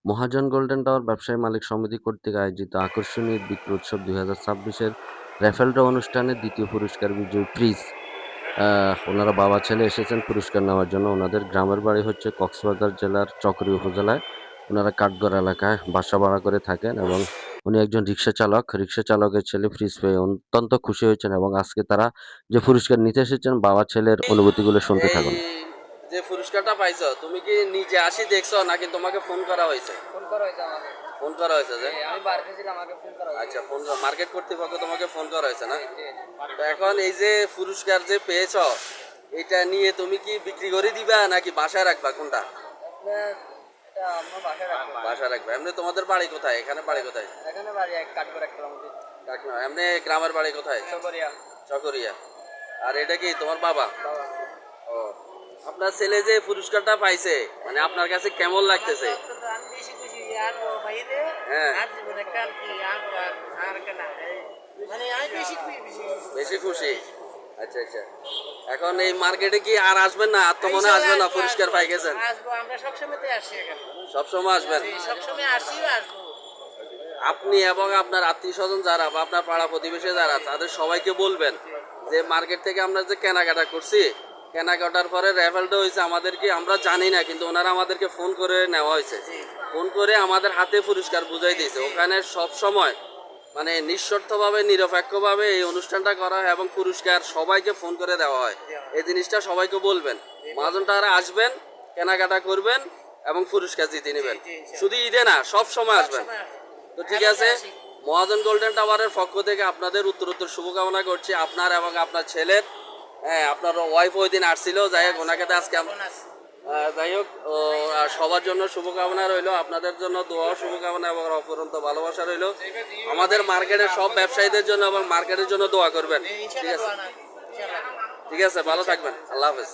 মহাজন golden tower ব্যবসায়ী মালিক সমিতি কর্তৃক আয়োজিত আকর্ষণীয় বিক্রি উৎসব ২০২৬-এর র্যাফেল ড্র অনুষ্ঠানে দ্বিতীয় পুরস্কার বিজয়ী প্রিজ ওনারা বাবা ছেলে এসেছেন পুরস্কার নেওয়ার জন্য। ওনাদের গ্রামের বাড়ি হচ্ছে কক্সবাজার জেলার চকরি উপজেলায়। ওনারা কাঠগড় এলাকায় বাসা ভাড়া করে থাকেন এবং উনি একজন রিক্সা চালক। রিক্সা চালকের ছেলে প্রিজ পেয়ে অত্যন্ত খুশি হয়েছেন এবং আজকে তারা যে পুরস্কার নিতে এসেছেন বাবা ছেলের অনুভূতিগুলো শুনতে এই থাকুন। যে পুরস্কারটা পাইছো তুমি কি নিজে আসি দেখছো নাকি তোমাকে ফোন করা হয়েছে? ফোন করা হয়েছে আমাকে। ফোন করা হয়েছে যে আমি বাড়িতে ছিলাম, আমাকে ফোন করা হয়েছে। আচ্ছা, মার্কেট কর্তৃপক্ষ তোমাকে ফোন করা হয়েছে না? তো এখন এই যে পুরস্কার যে পেয়েছো এটা নিয়ে তুমি কি বিক্রি করে দিবা নাকি বাসায় রাখবা, কোনটা? আপনার এটা আমার বাসায় রাখবো। বাসায় রাখবা। এমনি তোমাদের বাড়ি কোথায়? এখানে বাড়ি কোথায়? এখানে বাড়ি এক কাট করে একটা আমাদের কাকিমা। এমনি গ্রামের বাড়ি কোথায়? চকরিয়া। চকরিয়া। আর এটা কি তোমার বাবা? বাবা। ও, আপনার ছেলে যে পুরস্কারটা পাইছে মানে আপনার কাছে কেমন লাগতেছে? আমি বেশি খুশি আর বাইরে হ্যাঁ। আর জীবনে কাল কি আর আর কেন মানে আমি বেশি বেশি খুশি। আচ্ছা আচ্ছা। এখন এই মার্কেটে কি আর আসবেন না? আর তো মনে হয় আসবেন না, পুরস্কার পাই গেছেন। আসবো, আমরা সবসময়তে আসি এখানে, সবসময় আসবেন। সবসময় আসি আসবো। আপনি এবং আপনার আত্মীয় স্বজন যারা বা আপনার পাড়া প্রতিবেশী যারা তাদের সবাইকে বলবেন যে মার্কেট থেকে আমরা যে কেনাকাটা করছি, কেনাকাটার পরে র্যাফেলটা হয়েছে আমাদেরকে আমরা জানি না, কিন্তু ওনারা আমাদেরকে ফোন করে নেওয়া হয়েছে। ফোন করে আমাদের হাতে পুরস্কার বুঝাই দিয়েছে। ওখানে সব সময় মানে নিঃস্বার্থভাবে নিরপেক্ষভাবে এই অনুষ্ঠানটা করা হয় এবং পুরস্কার সবাইকে ফোন করে দেওয়া হয়। এই জিনিসটা সবাইকে বলবেন। মহাজনটারা আসবেন, কেনাকাটা করবেন এবং পুরস্কার জিতে নেবেন। শুধু ঈদে না, সব সময় আসবেন। তো ঠিক আছে, মহাজন গোল্ডেন টাওয়ারের পক্ষ থেকে আপনাদের উত্তরোত্তর শুভকামনা করছি, আপনার এবং আপনার ছেলের। হ্যাঁ, আপনার ওয়াইফ ওই দিন আসছিল, যাই হোক ওনাকে তো আজকে যাই হোক সবার জন্য শুভকামনা রইলো, আপনাদের জন্য দোয়া শুভকামনা এবং অপরন্ত ভালোবাসা রইলো। আমাদের মার্কেটের সব ব্যবসায়ীদের জন্য এবং মার্কেটের জন্য দোয়া করবেন। ঠিক আছে, ঠিক আছে, ভালো থাকবেন। আল্লাহ হাফেজ।